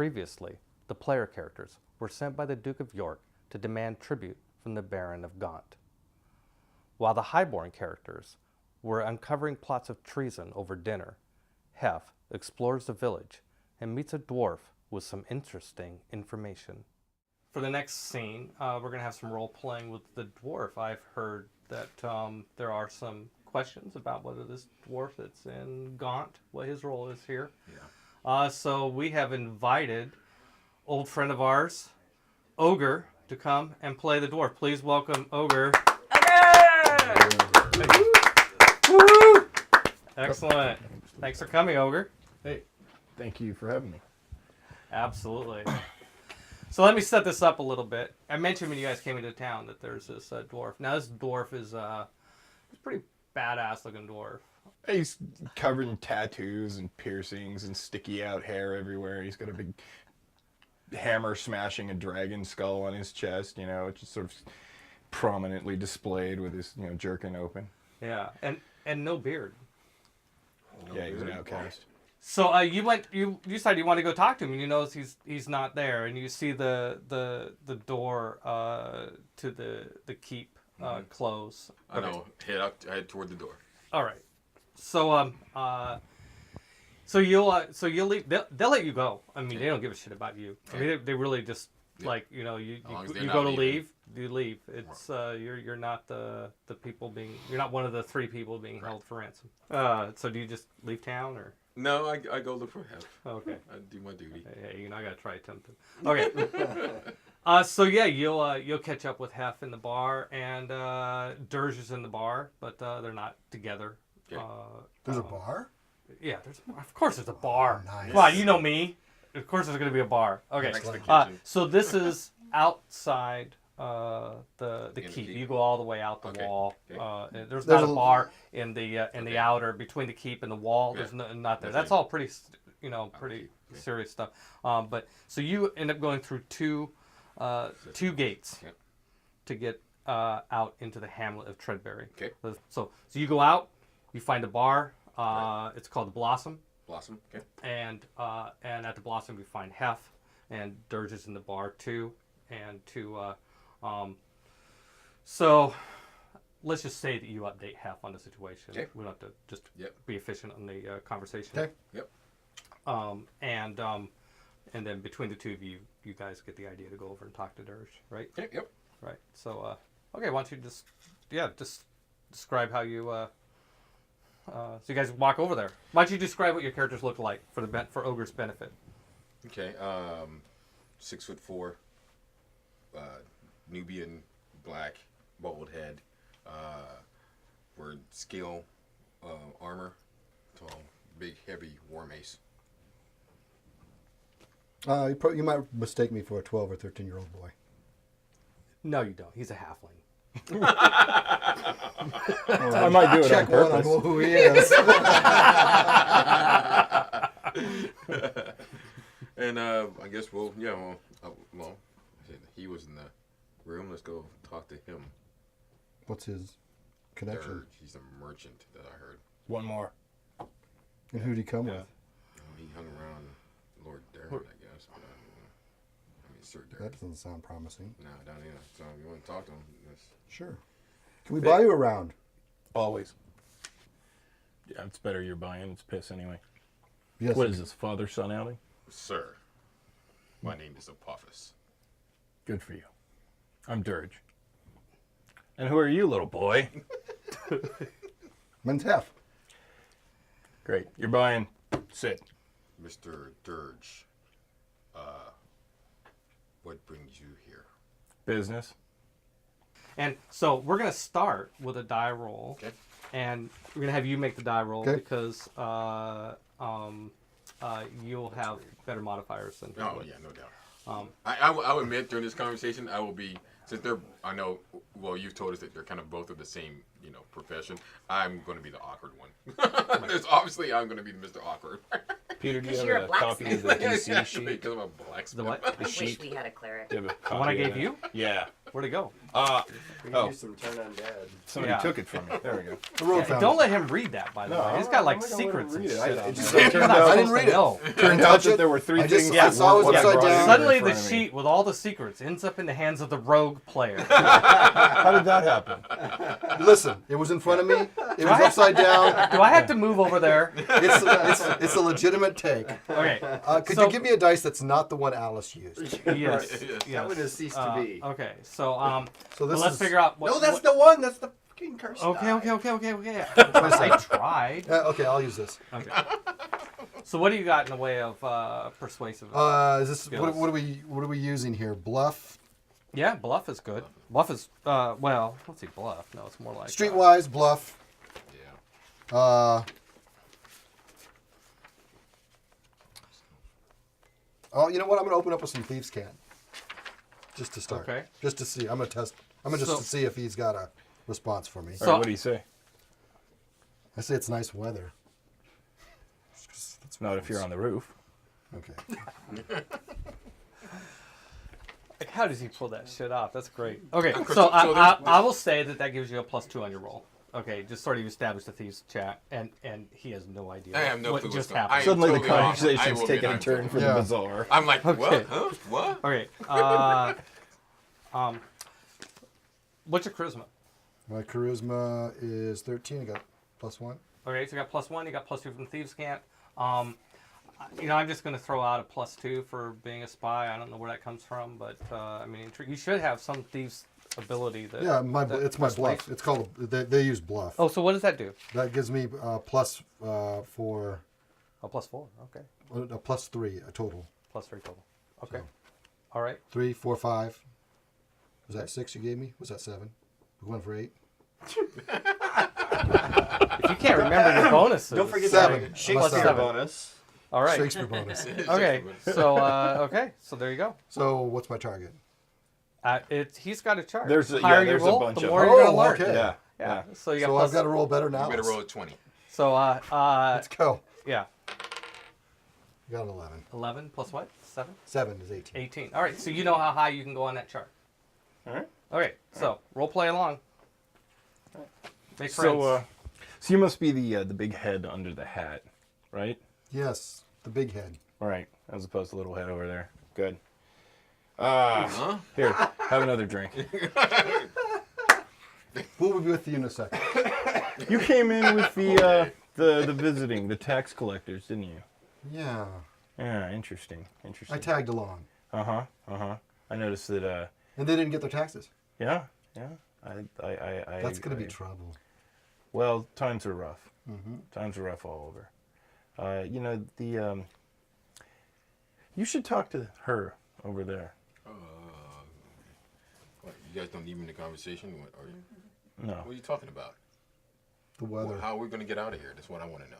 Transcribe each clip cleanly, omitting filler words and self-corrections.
Previously, the player characters were sent by the Duke of York to demand tribute from the Baron of Gaunt, while the Highborn characters were uncovering plots of treason over dinner. Hef explores the village and meets a dwarf with some interesting information. For the next scene, we're going to have some role-playing with the dwarf. I've heard that there are some questions about whether this dwarf that's in Gaunt, what his role is here. Yeah. So we have invited old friend of ours, Ogre, to come and play the dwarf. Please welcome Ogre. Woo! Excellent. Thanks for coming, Ogre. Hey, thank you for having me. Absolutely. So let me set this up a little bit. I mentioned when you guys came into town that there's this dwarf. Now this dwarf is he's a pretty badass looking dwarf. He's covered in tattoos and piercings and sticky out hair everywhere. He's got a big hammer smashing a dragon skull on his chest, you know, it's just sort of prominently displayed with his, you know, jerkin open. Yeah, and no beard. Yeah, he's an outcast. So you decided you want to go talk to him, and you notice he's not there, and you see the door to the keep close. I know. Head toward the door. All right. So so you'll leave. They'll let you go. I mean, they don't give a shit about you. I mean, they really just like, you know, you go to leave, you leave. It's you're not the people being, you're not one of the 3 people being held for ransom. So do you just leave town or? No, I go look for Hef. Okay. I do my duty. Hey, you know, I gotta try something. Okay. So yeah, you'll catch up with Hef in the bar, and Dirge is in the bar, but they're not together. Okay. There's a bar? Yeah, of course there's a bar. Nice. Come on, you know me. Of course there's gonna be a bar. Okay. Next to the kitchen. So this is outside the keep. You go all the way out the wall. Okay. There's not a bar in the outer between the keep and the wall. There's not there. That's all pretty, you know, pretty serious stuff. But so you end up going through two gates to get out into the hamlet of Treadberry. Okay. So you go out, you find a bar. It's called the Blossom. Blossom. Okay. And at the Blossom you find Hef, and Dirge is in the bar too, and so let's just say that you update Hef on the situation. Okay. We don't have to just be efficient on the conversation. Okay. Yep. And then between the two of you, you guys get the idea to go over and talk to Dirge, right? Okay. Yep. Right. So okay, why don't you just describe how you so you guys walk over there. Why don't you describe what your characters look like for Ogre's benefit? Okay. 6'4", Nubian, black, bald head, wear scale armor, tall, big, heavy war mace. You might mistake me for a 12 or 13-year-old boy. No, you don't. He's a halfling. I might do it Check on purpose. one on who he is. And I guess he was in the room. Let's go talk to him. What's his connection? Dirge. He's a merchant that I heard. One more. And who'd he come with? He hung around Lord Darren, I guess. But I mean, Sir Darren. That doesn't sound promising. No, I don't either. So if you want to talk to him, Sure. Can we buy you around? Always. Yeah, it's better you're buying. It's piss anyway. Yes. What is this, father-son outing? Sir, my name is Apophis. Good for you. I'm Dirge. And who are you, little boy? Men's Hef. Great. You're buying. Sit. Mr. Dirge, what brings you here? Business. And so we're going to start with a die roll. Okay. And we're going to have you make the die roll because you'll have better modifiers than Oh, yeah, no doubt. I'll admit during this conversation, I will be, since I know, well, you've told us that they're kind of both of the same, you know, profession. I'm going to be the awkward one. There's obviously I'm going to be Mr. Awkward. Peter, do you You're have a a copy of the DC sheet? Because I'm a blacksmith. The what? The I wish sheet. we had a cleric. Do you have a The one I copy of gave that? you? Yeah. Where'd it go? We Oh. use some turn undead. Somebody Yeah. took it from me. There we go. The road Yeah, found don't it. let him read that, by the way. He's got like I'm not gonna let him secrets and read it. shit It on just there. turned You're out- not I didn't supposed read to it. know. Turned out touch that it. there were three I just- things. I that saw it was weren't what I upside brought down. in Suddenly, in the front of me. sheet with all the secrets ends up in the hands of the rogue player. How did that happen? Listen, it was in front of me. It was upside down. Do I have to move over there? It's a legitimate take. Okay. Could So- you give me a dice that's not the one Alice used? Yes. That one has ceased to be. Okay. So So this let's is- figure out what. No, that's what, the one. That's the fucking curse. Okay. die. Okay. I tried. Okay, I'll use this. Okay. So what do you got in the way of persuasive? Is this Skills. what are we using here? Bluff, Yeah, bluff is good. Bluff is well, let's see, bluff. No, it's more like streetwise bluff. Yeah. Oh, you know what? I'm gonna open up with some thieves' can, just to start. Okay. Just to see. I'm gonna test. I'm gonna just So- to see if he's got a response for me. So- All right, what do you say? I say it's nice weather. It's not if you're on the roof. Okay. Like, how does he pull that shit off? That's great. Okay, so So I will say that gives you a +2 on your roll. Okay, just sort of establish the thieves chat, and he has no idea I have no what clue just what's going on. happened. Suddenly totally the off. I conversation's will taking a admit turn I'm for the Yeah. bizarre. I'm like, Okay. what? Huh? What? Okay, what's your charisma? My charisma is 13. I got +1. Okay, so you got +1, you got +2 from thieves can't. I'm just going to throw out a +2 for being a spy. I don't know where that comes from, but I mean, you should have some thieves ability that. Yeah, it's my persuasion. bluff. It's called. They use bluff. Oh, so what does that do? That gives me plus for Oh, +4. Okay, a +3 a total. +3 total. Okay, So. all right. 3, 4, 5. Was that 6 you gave me? Was that 7? We're going for 8. If you can't remember your bonuses, Don't forget 7. that Plus Shakespeare 7. bonus. All right. Shakespeare bonus. Okay. So there you go. So what's my target? He's got a chart. There's a- The higher yeah, there's you a roll, bunch the of more them. you're gonna Oh, learn. okay. Yeah. Yeah. So you got So plus. I've got to roll better now. You better roll a 20. So Let's go. yeah, I got an 11. 11 plus what? 7? 7 is 18. 18. All right. So you know how high you can go on that chart. All right. Okay. So role play along. Make friends. So you must be the big head under the hat, right? Yes, the big head. All right, as opposed to little head over there. Good. Huh? Here, have another drink. We'll be with you in a second. You came in with the visiting, the tax collectors, didn't you? Yeah, Yeah, interesting. I tagged along, I noticed that. and they didn't get their taxes. Yeah. That's gonna be trouble. Well, times are rough. Mm-hmm. Times are rough all over. You should talk to her over there. What, you guys don't need me in the conversation? What are you? No. What are you talking about? The weather. How are we going to get out of here? That's what I want to know.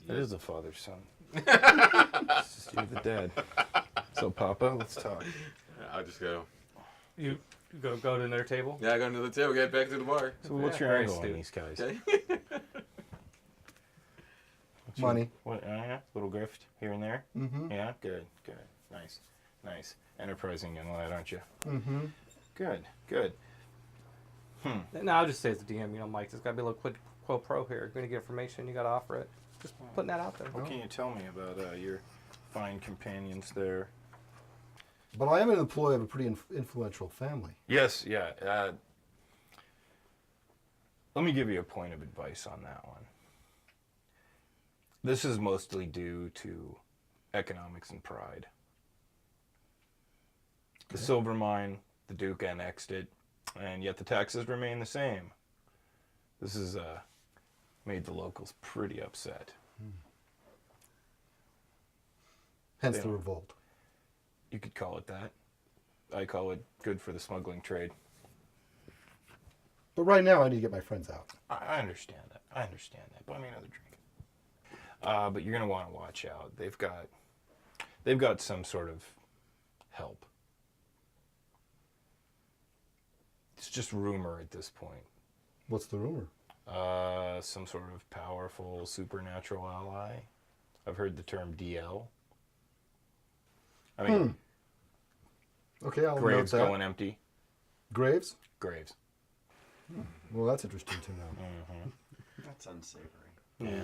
It is a father-son. It's just you, the dad. So, Papa, let's talk. I'll just go. you go to their table. Yeah, I got another table. Get back to the bar. So, what's Yeah, your very angle on astute. these guys? Okay. What's your- Money. What? Yeah, little grift here and there. Mm-hmm. Yeah, good. Nice. Enterprising young lad, aren't you? Mm-hmm. Good. Now I'll just say as the DM, Mike, there's got to be a little quid pro quo here. You're going to get information, you got to offer it. Just putting that out there. What can you tell me about your fine companions there? But I am an employee of a pretty influential family. Yes, yeah. Let me give you a point of advice on that one. This is mostly due to economics and pride. The silver mine, the Duke annexed it, and yet the taxes remain the same. This has made the locals pretty upset. Hence They the don't- revolt. You could call it that. I call it good for the smuggling trade. But right now, I need to get my friends out. I understand that. Buy me another drink. But you're gonna want to watch out. They've got some sort of help. It's just rumor at this point. What's the rumor? Some sort of powerful supernatural ally. I've heard the term DL. I mean, Okay, I'll Graves note that. going empty. Graves? Graves. Well, that's interesting to know. That's unsavory. Yeah.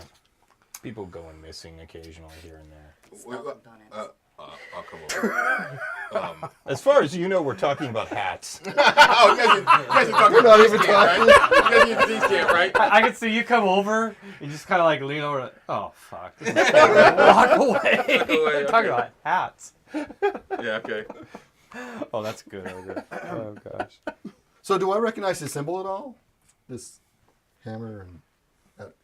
People going missing occasionally here and there. Skeleton donuts. I'll come over. As far as you know, we're talking about hats. Oh, you guys are talking We're not even about right? You guys are these camp, right? I can see you come over and just kind of like lean over. Like, oh fuck! Walk away. away, Talking okay. about hats. Yeah, okay. Oh, that's good. Ogre. Oh gosh. So, do I recognize the symbol at all? This hammer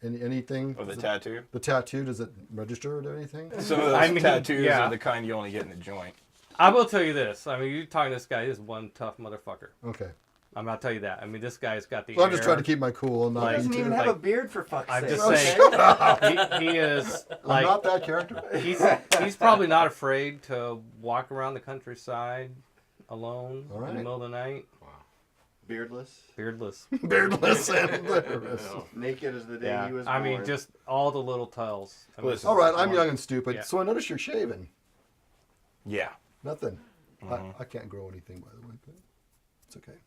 and anything? Or the Does it- tattoo. The tattoo, does it register to anything? Some of those I mean, tattoos yeah. are the kind you only get in the joint. I will tell you this. I mean, you're talking to this guy. He is one tough motherfucker. Okay. I'm not tell you that. I mean, this guy's got the. Well, I'm just air. trying to keep my cool and not Like- be Doesn't too. even have like- a beard for fuck's I'm sake. just Oh, saying. He is I'm like. not that character. He's probably not afraid to walk around the countryside alone All right. in the middle of the night, Beardless, beardless. Beardless and beardless. naked as the day Yeah, he was I born. mean, just all the little tells. I mean, Listen. All right, I'm young and stupid, Yeah. so I notice you're shaving. Yeah. Nothing. Mhm. I can't grow anything, by the way, but it's okay.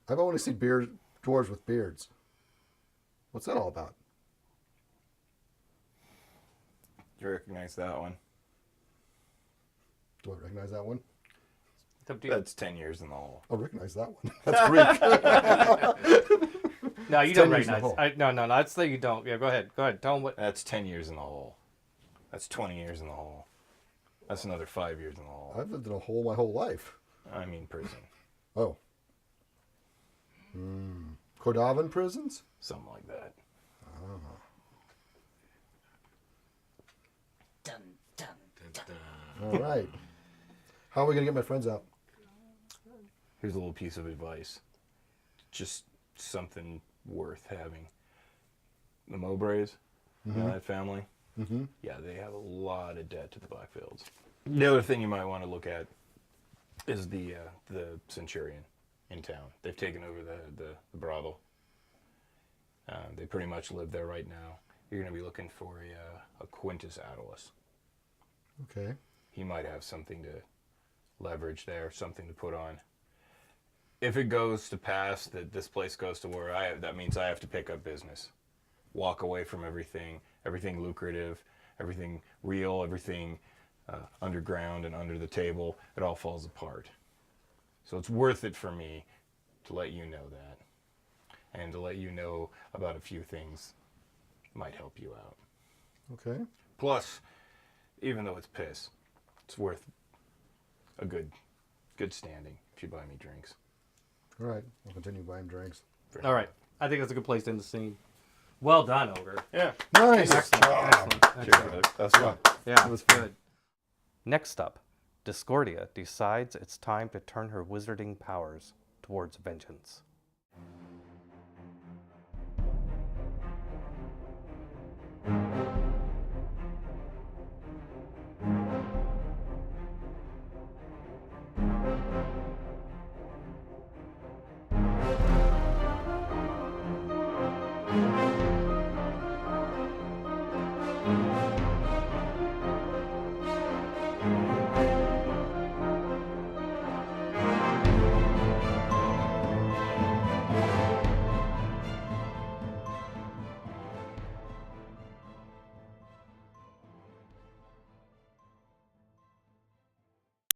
I've only seen dwarves with beards. What's that all about? You recognize that one? Do I recognize that one? It's up to you. That's 10 years in the hole. I recognize that one. That's Greek. No, you It's don't 10 years in the recognize. hole. No. I'd say you don't. Yeah, go ahead. Go ahead. Tell him what. That's 10 years in the hole. That's 20 years in the hole. That's another 5 years in the hole. I've lived in a hole my whole life. I mean prison. Oh. Cordovan prisons? Something like that. Dun, dun. All right. How are we going to get my friends out? Here's a little piece of advice. Just something worth having. The Mowbrays, you know that family? Mm-hmm. Yeah, they have a lot of debt to the Blackfields. The other thing you might want to look at is the Centurion in town. They've taken over the brothel. They pretty much live there right now. You're going to be looking for a Quintus Attalus. Okay. He might have something to leverage there, something to put on. If it goes to pass that this place goes to where that means I have to pick up business. Walk away from everything lucrative, everything real, everything underground and under the table. It all falls apart. So it's worth it for me to let you know that. And to let you know about a few things might help you out. Okay. Plus, even though it's piss, it's worth a good standing if you buy me drinks. All right. I'll continue buying drinks. All right. I think that's a good place to end the scene. Well done, Ogre. Yeah. Nice. Excellent. That's fun. Yeah, It was good. Next up, Discordia decides it's time to turn her wizarding powers towards vengeance.